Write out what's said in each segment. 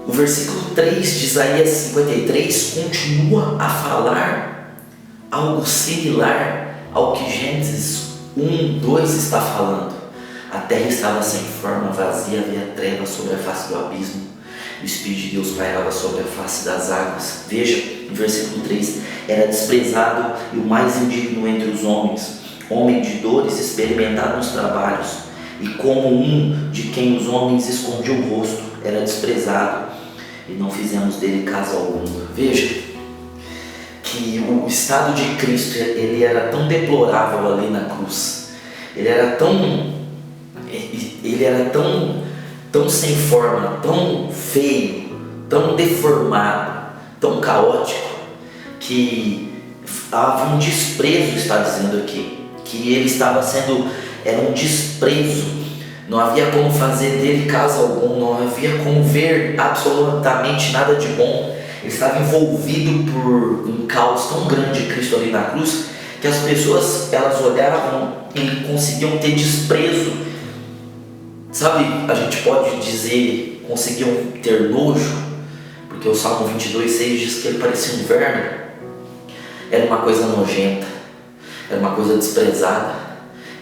O versículo 3 de Isaías 53 continua a falar algo similar ao que Gênesis 1:2 está falando. A terra estava sem forma, vazia, havia trevas sobre a face do abismo. O Espírito de Deus pairava sobre a face das águas. Veja, em versículo 3, era desprezado e o mais indigno entre os homens, homem de dores, experimentado nos trabalhos, e como um de quem os homens escondiam o rosto, era desprezado, e não fizemos dele caso algum. Veja que o estado de Cristo, ele era tão deplorável ali na cruz, ele era tão sem forma, tão feio, tão deformado, tão caótico, que havia um desprezo, está dizendo aqui, que ele estava sendo, era um desprezo, não havia como fazer dele caso algum, não havia como ver absolutamente nada de bom. Ele estava envolvido por um caos tão grande de Cristo ali na cruz, que as pessoas, elas olhavam e conseguiam ter desprezo. Sabe, a gente pode dizer, conseguiam ter nojo, porque o Salmo 22:6 diz que ele parecia um verme. Era uma coisa nojenta, era uma coisa desprezada,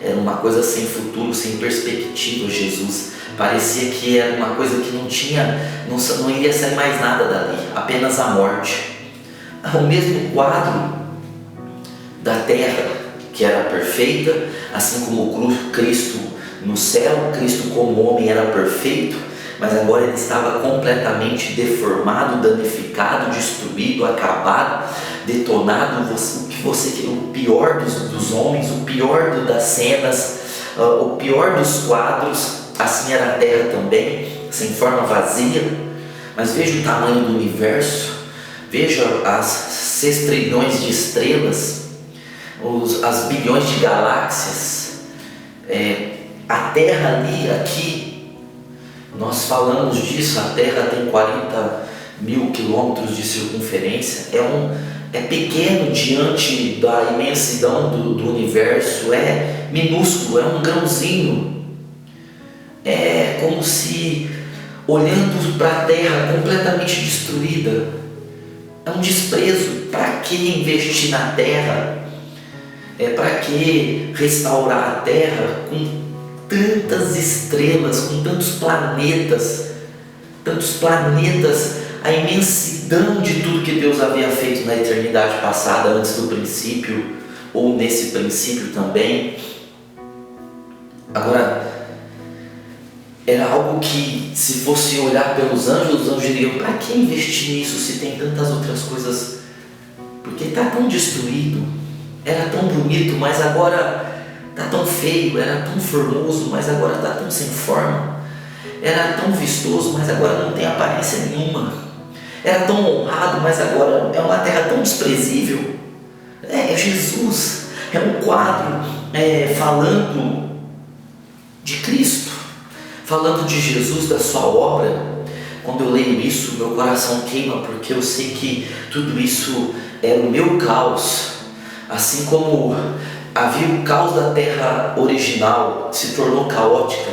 era uma coisa sem futuro, sem perspectiva. Jesus parecia que era uma coisa que não iria sair mais nada dali, apenas a morte. O mesmo quadro da terra, que era perfeita, assim como Cristo no céu, Cristo como homem era perfeito, mas agora ele estava completamente deformado, danificado, destruído, acabado, detonado. O pior dos homens, o pior das cenas, o pior dos quadros. Assim era a terra também, sem forma, vazia. Mas veja o tamanho do universo, veja as 6 trilhões de estrelas, as bilhões de galáxias, a terra ali, aqui, nós falamos disso, a terra tem 40.000 quilômetros de circunferência, é pequeno diante da imensidão do universo, é minúsculo, é um grãozinho. É como se, olhando para a terra completamente destruída, é um desprezo. Para que investir na terra? Para que restaurar a terra com tantas estrelas, com tantos planetas, a imensidão de tudo que Deus havia feito na eternidade passada, antes do princípio, ou nesse princípio também. Agora, era algo que, se fosse olhar pelos anjos, os anjos diriam: para que investir nisso se tem tantas outras coisas? Porque está tão destruído, era tão bonito, mas agora está tão feio, era tão formoso, mas agora está tão sem forma, era tão vistoso, mas agora não tem aparência nenhuma, era tão honrado, mas agora é uma terra tão desprezível. É Jesus, é um quadro falando de Cristo, falando de Jesus, da sua obra. Quando eu leio isso, meu coração queima, porque eu sei que tudo isso era o meu caos. Assim como havia o caos da terra original, se tornou caótica,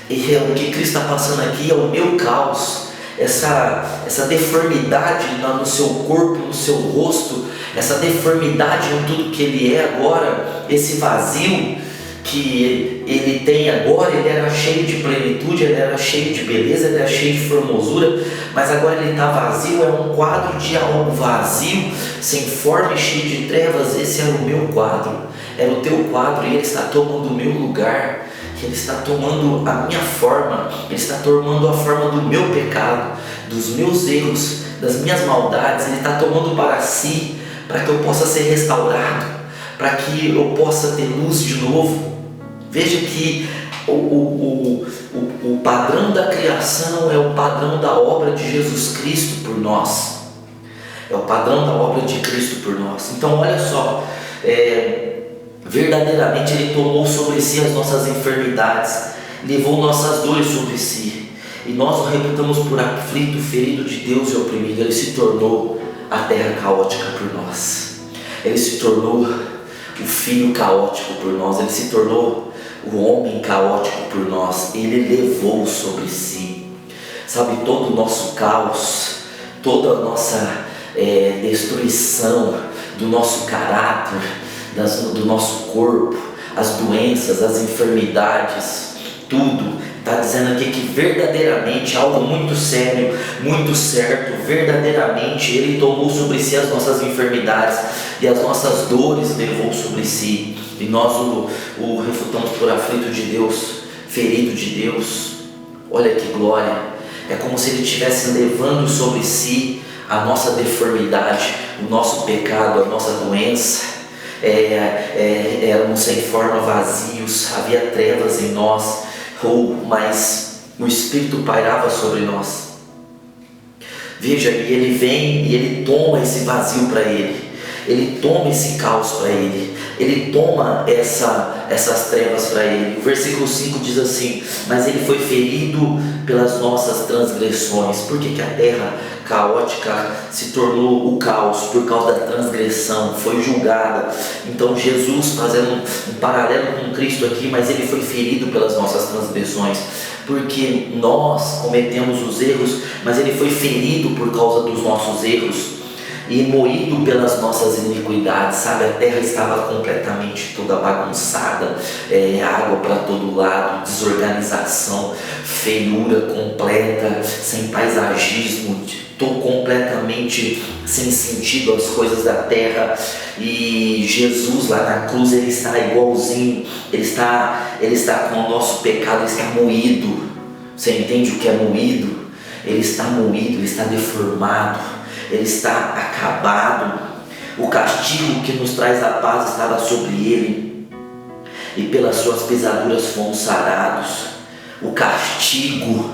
e o que Cristo está passando aqui é o meu caos. Essa deformidade no seu corpo, no seu rosto, essa deformidade em tudo que ele é agora, esse vazio que ele tem agora. Ele era cheio de plenitude, ele era cheio de beleza, ele era cheio de formosura, mas agora ele está vazio. É um quadro de algo vazio, sem forma e cheio de trevas. Esse era o meu quadro, era o teu quadro, e ele está tomando o meu lugar, ele está tomando a minha forma, ele está tomando a forma do meu pecado, dos meus erros, das minhas maldades. Ele está tomando para si, para que eu possa ser restaurado, para que eu possa ter luz de novo. Veja que o padrão da criação é o padrão da obra de Jesus Cristo por nós. É o padrão da obra de Cristo por nós. Então olha só, verdadeiramente Ele tomou sobre si as nossas enfermidades, levou nossas dores sobre si, e nós o reputamos por aflito, ferido de Deus e oprimido. Ele se tornou a terra caótica por nós, Ele se tornou o filho caótico por nós, Ele se tornou o homem caótico por nós. Ele levou sobre si. sabe, todo o nosso caos, toda a nossa destruição do nosso caráter, do nosso corpo, as doenças, as enfermidades, tudo. Está dizendo aqui que verdadeiramente, algo muito sério, muito certo, verdadeiramente Ele tomou sobre si as nossas enfermidades e as nossas dores levou sobre si. E nós o refutamos por aflito de Deus, ferido de Deus. Olha que glória! É como se Ele estivesse levando sobre si a nossa deformidade, o nosso pecado, a nossa doença. Éramos sem forma, vazios, havia trevas em nós, mas o Espírito pairava sobre nós. Veja, e Ele vem e Ele toma esse vazio para Ele toma esse caos para Ele toma essas trevas para Ele. O versículo 5 diz assim: mas Ele foi ferido pelas nossas transgressões. Por que a terra caótica se tornou o caos? Por causa da transgressão, foi julgada. Então Jesus, fazendo um paralelo com Cristo aqui, mas Ele foi ferido pelas nossas transgressões, porque nós cometemos os erros, mas Ele foi ferido por causa dos nossos erros e moído pelas nossas iniquidades, sabe? A terra estava completamente toda bagunçada, água para todo lado, desorganização, feiura completa, sem paisagismo, completamente sem sentido as coisas da terra. E Jesus lá na cruz, Ele está igualzinho, Ele está com o nosso pecado, Ele está moído. Você entende o que é moído? Ele está moído, Ele está deformado, Ele está acabado. O castigo que nos traz a paz estava sobre Ele, e pelas suas pisaduras fomos sarados. O castigo,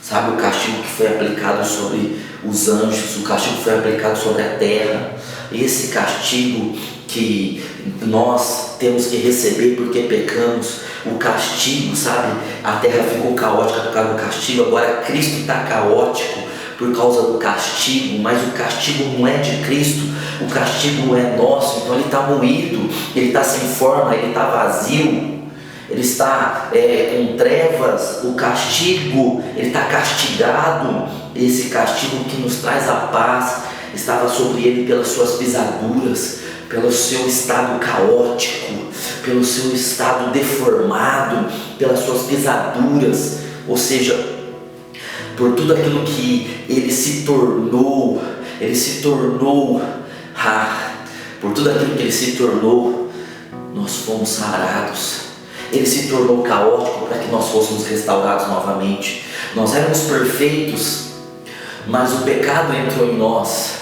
sabe, o castigo que foi aplicado sobre os anjos, o castigo que foi aplicado sobre a terra, esse castigo que nós temos que receber porque pecamos, o castigo, sabe, a terra ficou caótica por causa do castigo, agora Cristo está caótico por causa do castigo, mas o castigo não é de Cristo, o castigo é nosso. Então Ele está moído, Ele está sem forma, Ele está vazio, Ele está com trevas. O castigo, Ele está castigado. Esse castigo que nos traz a paz estava sobre Ele pelas suas pisaduras, pelo seu estado caótico, pelo seu estado deformado, pelas suas pisaduras, ou seja, por tudo aquilo que Ele se tornou, por tudo aquilo que Ele se tornou, nós fomos sarados. Ele se tornou caótico para que nós fôssemos restaurados novamente. Nós éramos perfeitos, mas o pecado entrou em nós.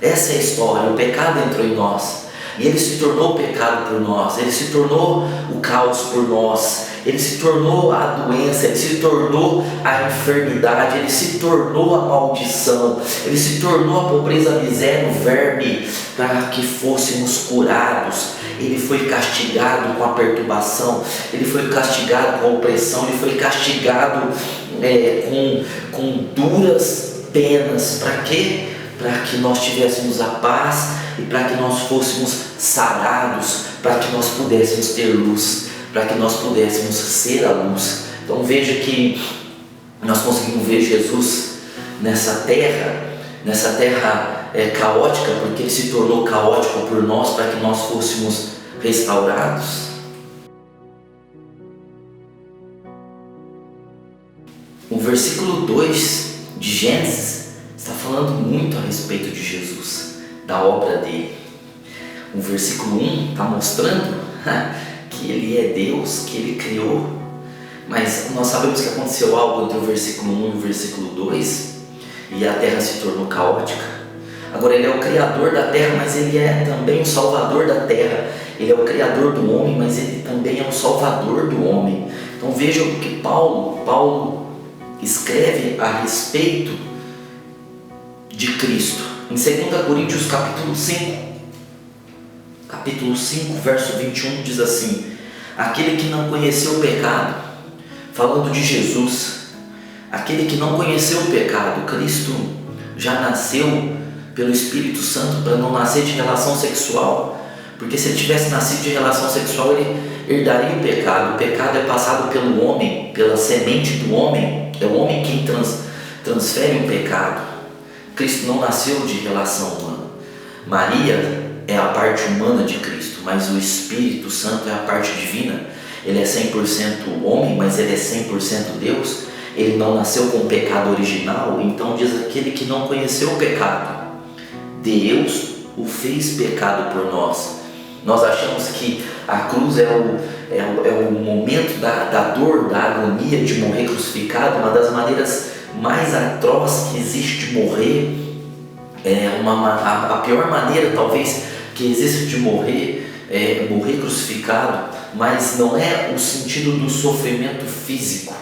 Essa é a história, o pecado entrou em nós. E Ele se tornou o pecado por nós, Ele se tornou o caos por nós, Ele se tornou a doença, Ele se tornou a enfermidade, Ele se tornou a maldição, Ele se tornou a pobreza, a miséria, o verme, para que fôssemos curados. Ele foi castigado com a perturbação, Ele foi castigado com a opressão, Ele foi castigado com duras penas. Para quê? Para que nós tivéssemos a paz e para que nós fôssemos sarados, para que nós pudéssemos ter luz, para que nós pudéssemos ser a luz. Então veja que nós conseguimos ver Jesus nessa terra caótica, porque Ele se tornou caótico por nós, para que nós fôssemos restaurados. O versículo 2 de Gênesis está falando muito a respeito de Jesus, da obra dele. O versículo 1 está mostrando que Ele é Deus, que Ele criou, mas nós sabemos que aconteceu algo entre o versículo 1 e o versículo 2, e a terra se tornou caótica. Agora Ele é o Criador da terra, mas Ele é também o Salvador da terra. Ele é o Criador do homem, mas Ele também é o Salvador do homem. Então vejam o que Paulo escreve a respeito de Cristo em 2 Coríntios capítulo 5, verso 21, diz assim: aquele que não conheceu o pecado, falando de Jesus, aquele que não conheceu o pecado, Cristo já nasceu pelo Espírito Santo para não nascer de relação sexual, porque se ele tivesse nascido de relação sexual, ele herdaria o pecado. O pecado é passado pelo homem, pela semente do homem, é o homem transfere o pecado. Cristo não nasceu de relação humana. Maria é a parte humana de Cristo, mas o Espírito Santo é a parte divina. Ele é 100% homem, mas ele é 100% Deus. Ele não nasceu com o pecado original, então diz aquele que não conheceu o pecado. Deus o fez pecado por nós. Nós achamos que a cruz é o momento da dor, da agonia de morrer crucificado, uma das maneiras mais atrozes que existe de morrer. A pior maneira talvez que existe de morrer é morrer crucificado, mas não é o sentido do sofrimento físico.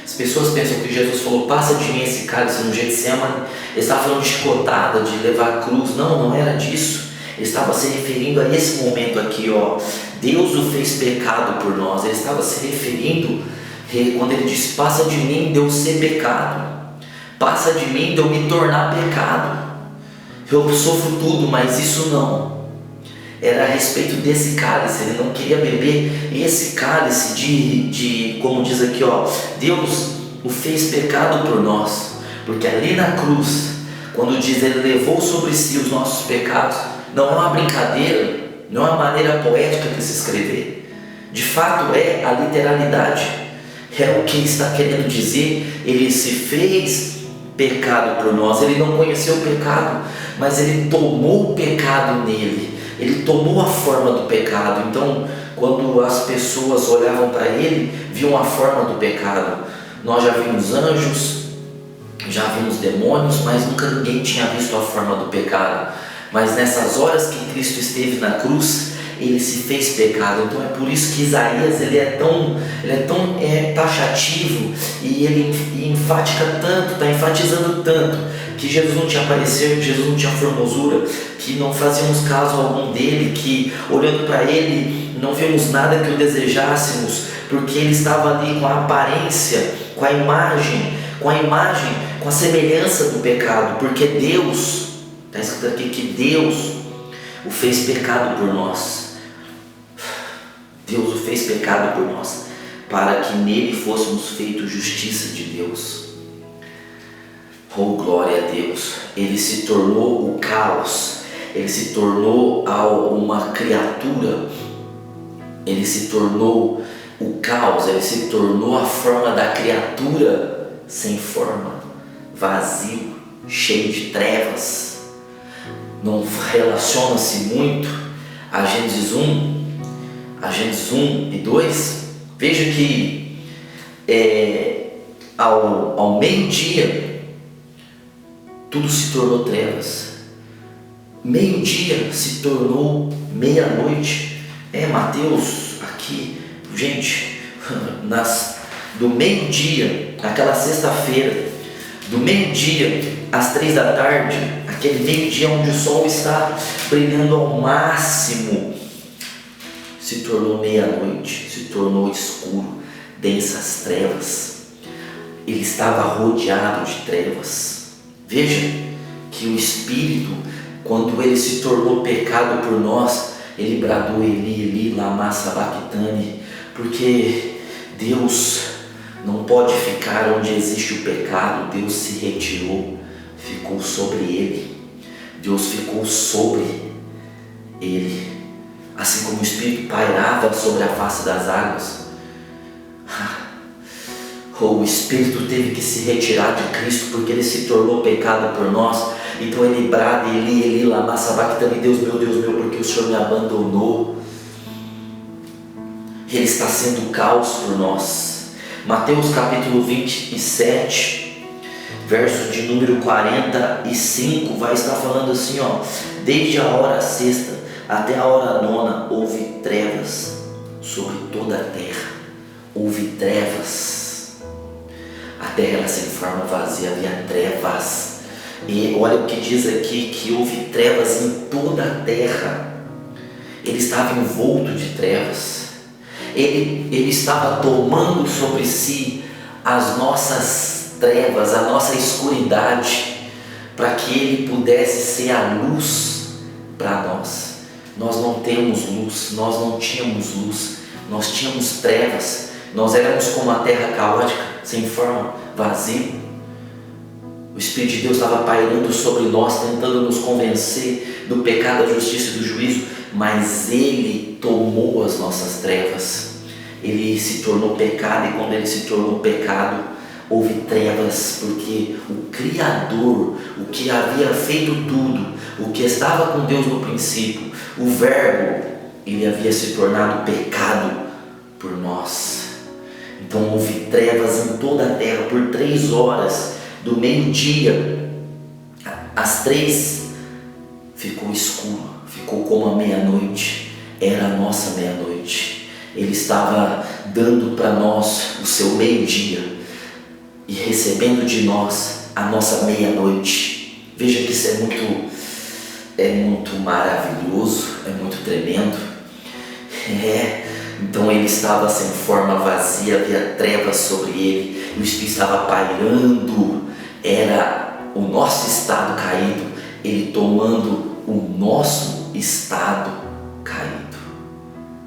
As pessoas pensam que Jesus falou: passa de mim esse cálice no Getsemane. Ele estava falando de chicotada, de levar a cruz. Não era disso. Ele estava se referindo a esse momento aqui, ó. Deus o fez pecado por nós. Ele estava se referindo, quando ele disse: passa de mim de eu ser pecado, passa de mim de eu me tornar pecado. Eu sofro tudo, mas isso não. Era a respeito desse cálice. Ele não queria beber esse cálice de como diz aqui, ó, Deus o fez pecado por nós. Porque ali na cruz, quando diz ele levou sobre si os nossos pecados, não é uma brincadeira, não é uma maneira poética de se escrever. De fato é a literalidade, é o que ele está querendo dizer. Ele se fez pecado por nós. Ele não conheceu o pecado, mas ele tomou o pecado nele. Ele tomou a forma do pecado. Então, quando as pessoas olhavam para ele, viam a forma do pecado. Nós já vimos anjos, já vimos demônios, mas nunca ninguém tinha visto a forma do pecado. Mas nessas horas que Cristo esteve na cruz, ele se fez pecado. Então é por isso que Isaías ele é tão taxativo, e ele enfática tanto, está enfatizando tanto, que Jesus não tinha parecer, que Jesus não tinha formosura, que não fazíamos caso algum dele, que olhando para ele não vimos nada que o desejássemos, porque ele estava ali com a aparência, com a imagem, com a semelhança do pecado, porque Deus, está escrito aqui que Deus o fez pecado por nós. Deus o fez pecado por nós, para que nele fôssemos feitos justiça de Deus. Oh, glória a Deus! Ele se tornou o caos, ele se tornou uma criatura, ele se tornou o caos, ele se tornou a forma da criatura sem forma, vazio, cheio de trevas. Não relaciona-se muito a Gênesis 1 e 2. Veja que ao meio-dia tudo se tornou trevas. Meio-dia se tornou meia-noite. Mateus aqui, gente, do meio-dia, aquela sexta-feira, do meio-dia às 3 da tarde, aquele meio-dia onde o sol está brilhando ao máximo, se tornou meia-noite, se tornou escuro, densas trevas. Ele estava rodeado de trevas. Veja que o Espírito, quando ele se tornou pecado por nós, ele bradou: Eli, Eli, lama sabachthani, porque Deus não pode ficar onde existe o pecado. Deus se retirou, ficou sobre ele. Deus ficou sobre ele, assim como o Espírito pairava sobre a face das águas. O Espírito teve que se retirar de Cristo, porque ele se tornou pecado por nós. Então ele brada: Eli, Eli, lama sabachthani, Deus meu, porque o Senhor me abandonou. Ele está sendo caos por nós. Mateus capítulo 27, verso de número 45, vai estar falando assim, ó: desde a hora sexta até a hora nona houve trevas sobre toda a terra. Houve trevas. A terra era sem forma, vazia, havia trevas. E olha o que diz aqui, que houve trevas em toda a terra. Ele estava envolto de trevas. Ele estava tomando sobre si as nossas trevas, a nossa escuridade, para que ele pudesse ser a luz para nós. Nós não temos luz, nós não tínhamos luz, nós tínhamos trevas. Nós éramos como a terra caótica, sem forma, vazio. O Espírito de Deus estava pairando sobre nós, tentando nos convencer do pecado, da justiça e do juízo, mas Ele tomou as nossas trevas. Ele se tornou pecado, e quando Ele se tornou pecado, houve trevas, porque o Criador, o que havia feito tudo, o que estava com Deus no princípio, o Verbo, Ele havia se tornado pecado por nós. Então houve trevas em toda a terra por 3 horas, do meio-dia às 3, ficou escuro, ficou como a meia-noite, era a nossa meia-noite. Ele estava dando para nós o seu meio-dia e recebendo de nós a nossa meia-noite. Veja que isso é muito maravilhoso, é muito tremendo. Então ele estava sem forma, vazia, havia trevas sobre ele, e o Espírito estava pairando, era o nosso estado caído, ele tomando o nosso estado